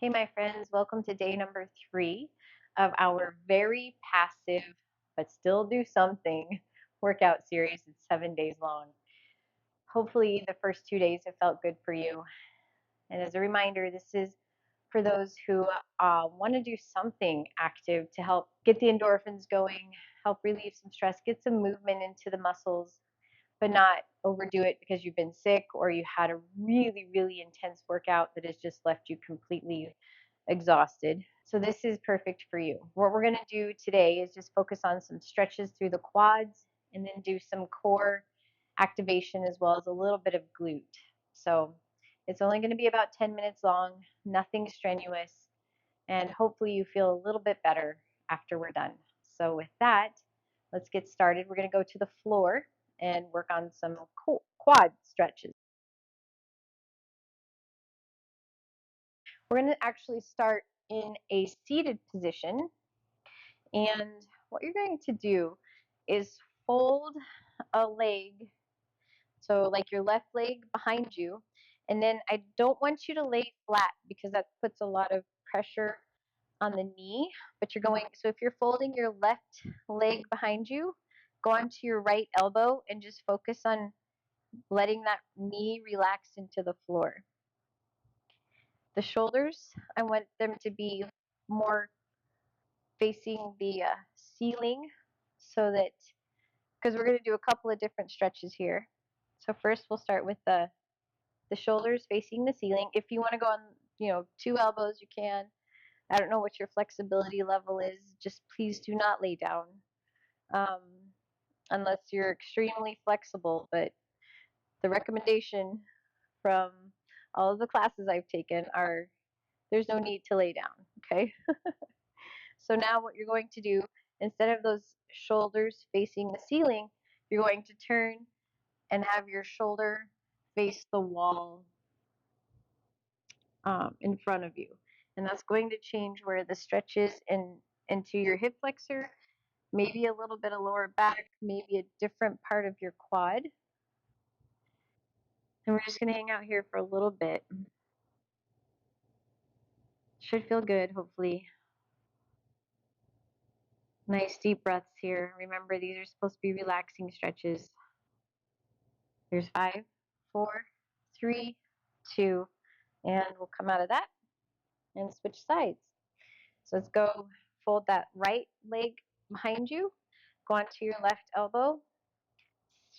Hey, my friends, welcome to day number 3 of our very passive but still do something workout series. It's 7 days long. Hopefully, the first 2 days have felt good for you. And as a reminder, this is for those who want to do something active to help get the endorphins going, help relieve some stress, get some movement into the muscles, but not overdo it because you've been sick or you had a really, really intense workout that has just left you completely exhausted. So this is perfect for you. What we're going to do today is just focus on some stretches through the quads and then do some core activation as well as a little bit of glute. So it's only going to be about 10 minutes long, nothing strenuous, and hopefully you feel a little bit better after we're done. So with that, let's get started. We're going to go to the floor and work on some quad stretches. We're going to actually start in a seated position. And what you're going to do is fold a leg, so like your left leg behind you. And then I don't want you to lay flat because that puts a lot of pressure on the knee. But you're going, so if you're folding your left leg behind you, go onto your right elbow and just focus on letting that knee relax into the floor. The shoulders, I want them to be more facing the ceiling so that, because we're going to do a couple of different stretches here. So first we'll start with the shoulders facing the ceiling. If you want to go on, 2 elbows, you can. I don't know what your flexibility level is. Just please do not lay down um, unless you're extremely flexible. But the recommendation from all of the classes I've taken are there's no need to lay down, okay? So now what you're going to do, instead of those shoulders facing the ceiling, you're going to turn and have your shoulder face the wall in front of you. And that's going to change where the stretch is into your hip flexor, maybe a little bit of lower back, maybe a different part of your quad. And we're just going to hang out here for a little bit. Should feel good, hopefully. Nice deep breaths here. Remember, these are supposed to be relaxing stretches. Here's 5, 4, 3, 2, and we'll come out of that and switch sides. So let's go fold that right leg behind you, go onto your left elbow,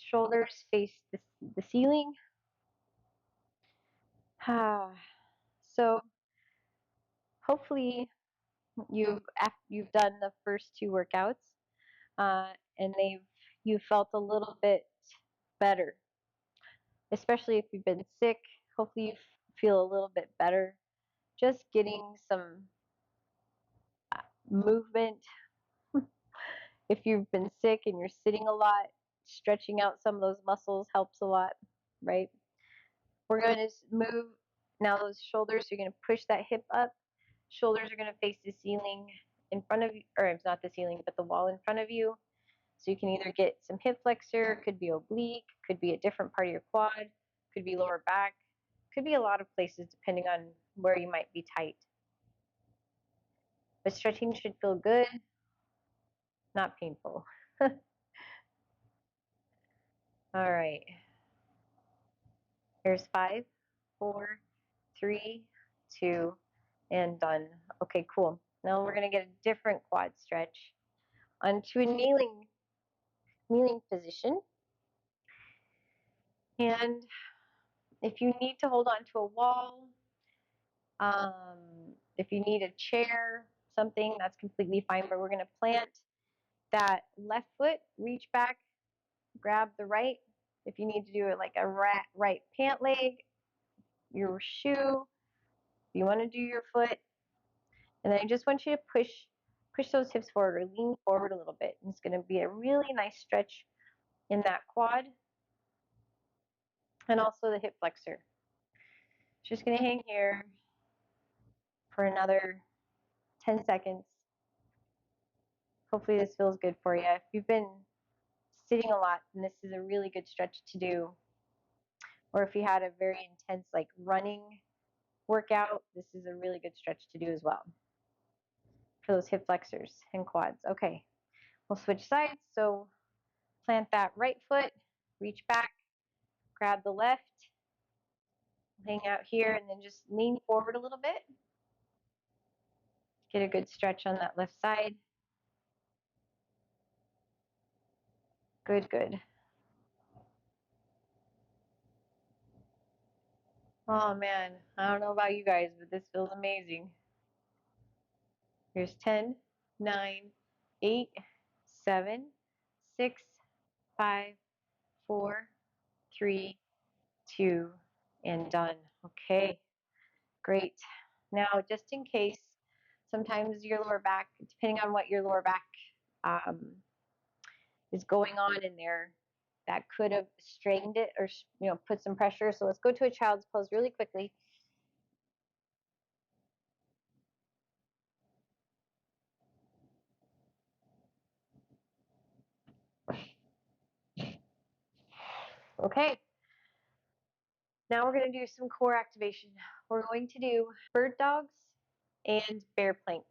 shoulders face the ceiling. So hopefully you've done the first 2 workouts uh, and you felt a little bit better, especially if you've been sick. Hopefully you feel a little bit better. Just getting some movement. If you've been sick and you're sitting a lot, stretching out some of those muscles helps a lot, right? We're going to move now those shoulders. You're going to push that hip up. Shoulders are going to face the ceiling in front of you, or it's not the ceiling, but the wall in front of you. So you can either get some hip flexor, could be oblique, could be a different part of your quad, could be lower back, could be a lot of places depending on where you might be tight. But stretching should feel good, not painful. All right. Here's 5, 4, 3, 2, and done. Okay, cool. Now we're going to get a different quad stretch onto a kneeling position. And if you need to hold on to a wall, if you need a chair, something, that's completely fine. But we're going to plant that left foot, reach back, grab the right. If you need to do it like a right pant leg, your shoe, if you want to do your foot, and then I just want you to push those hips forward or lean forward a little bit. And it's going to be a really nice stretch in that quad and also the hip flexor. Just going to hang here for another 10 seconds. Hopefully this feels good for you. If you've been sitting a lot, then this is a really good stretch to do. Or if you had a very intense like running workout, this is a really good stretch to do as well for those hip flexors and quads. Okay, we'll switch sides. So plant that right foot, reach back, grab the left, hang out here, and then just lean forward a little bit. Get a good stretch on that left side. Good, good. Oh man, I don't know about you guys, but this feels amazing. Here's 10, 9, 8, 7, 6, 5, 4, 3, 2, and done. Okay, great. Now, just in case, sometimes your lower back, depending on what your lower back um, is going on in there, that could have strained it or put some pressure. So let's go to a child's pose really quickly. Okay, now we're going to do some core activation. We're going to do bird dogs and bear planks.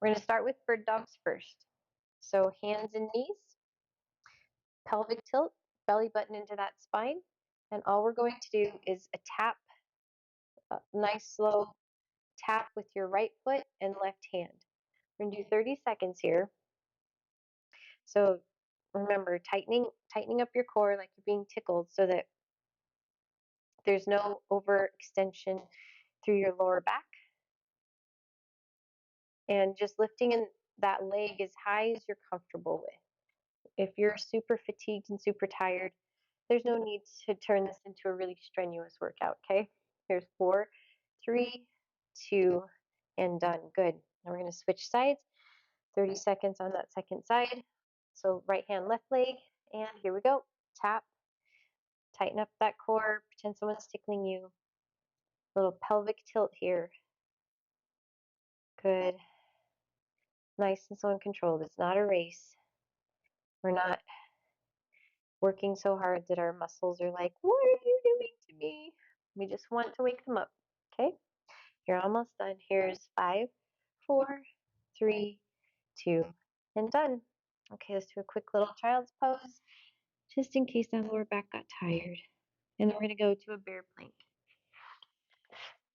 We're going to start with bird dogs first. So hands and knees, pelvic tilt, belly button into that spine. And all we're going to do is a nice slow tap with your right foot and left hand. We're going to do 30 seconds here. So remember, tightening up your core like you're being tickled so that there's no overextension through your lower back. And just lifting in that leg as high as you're comfortable with. If you're super fatigued and super tired, there's no need to turn this into a really strenuous workout, okay? Here's 4, 3, 2, and done. Good. Now we're going to switch sides. 30 seconds on that second side. So right hand, left leg, and here we go. Tap, tighten up that core, pretend someone's tickling you. Little pelvic tilt here. Good. Nice and slow and controlled. It's not a race. We're not working so hard that our muscles are like, what are you doing to me? We just want to wake them up. Okay? You're almost done. Here's 5, 4, 3, 2, and done. Okay, let's do a quick little child's pose, just in case that lower back got tired. And then we're going to go to a bear plank.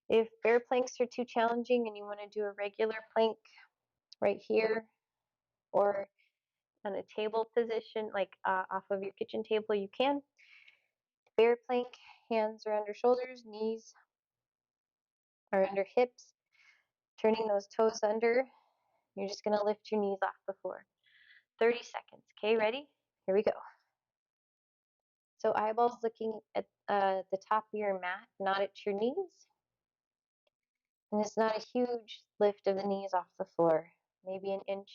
If bear planks are too challenging and you want to do a regular plank right here or on a table position, like off of your kitchen table, you can. Bear plank, hands are under shoulders, knees are under hips, turning those toes under. You're just going to lift your knees off the floor. 30 seconds. Okay, ready? Here we go. So eyeballs looking at the top of your mat, not at your knees. And it's not a huge lift of the knees off the floor. Maybe an inch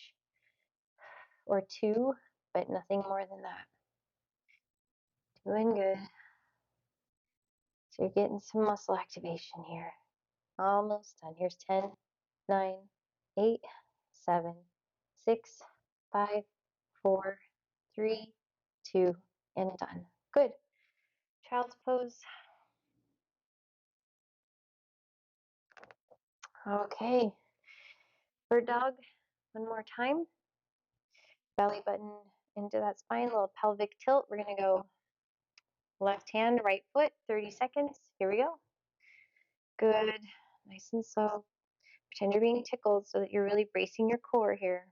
or 2, but nothing more than that. Doing good. So you're getting some muscle activation here. Almost done. Here's 10, 9, 8, 7, 6, 5, 4, 3, 2, and done. Good. Child's pose. Okay. Bird dog. One more time. Belly button into that spine, little pelvic tilt. We're going to go left hand, right foot, 30 seconds. Here we go. Good. Nice and slow. Pretend you're being tickled so that you're really bracing your core here.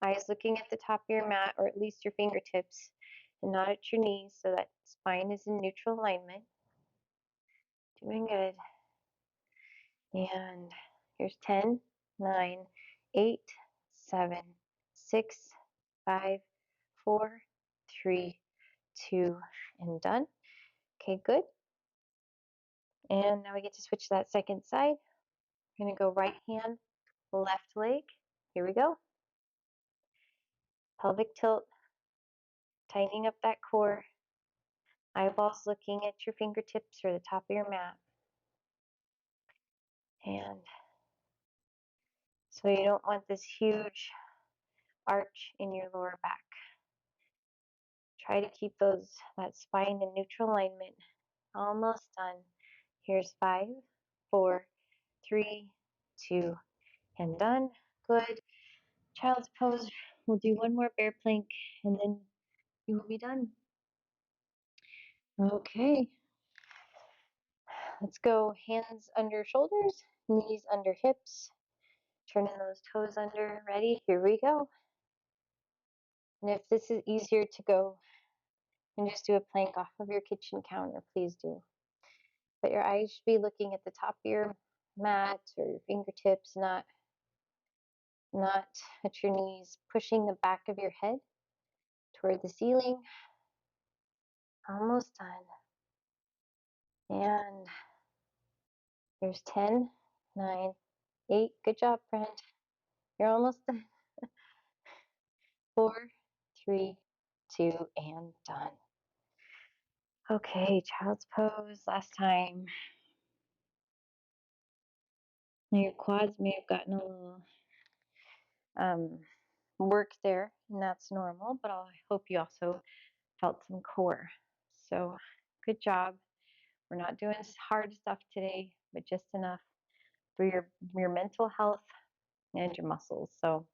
Eyes looking at the top of your mat, or at least your fingertips, and not at your knees, so that spine is in neutral alignment. Doing good. And here's 10, 9, 8, 7, 6, 5, 4, 3, 2, and done. Okay, good. And now we get to switch that second side. We're going to go right hand, left leg. Here we go. Pelvic tilt, tightening up that core. Eyeballs looking at your fingertips or the top of your mat. And so you don't want this huge arch in your lower back. Try to keep that spine in neutral alignment Almost done. Here's 5, 4, 3, 2, and done. Good. Child's pose. We'll do one more bear plank and then you will be done. Okay. Let's go hands under shoulders, knees under hips, turning those toes under. Ready? Here we go. And if this is easier to go and just do a plank off of your kitchen counter, please do. But your eyes should be looking at the top of your mat or your fingertips, not at your knees, pushing the back of your head toward the ceiling. Almost done. And here's 10, 9, 8. Good job, friend. You're almost done. 4, 3, 2, and done. Okay, child's pose. Last time. Now your quads may have gotten a little work there, and that's normal, but I hope you also felt some core. So good job. We're not doing hard stuff today, but just enough for your mental health and your muscles. So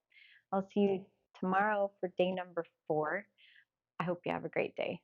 I'll see you tomorrow for day number 4. I hope you have a great day.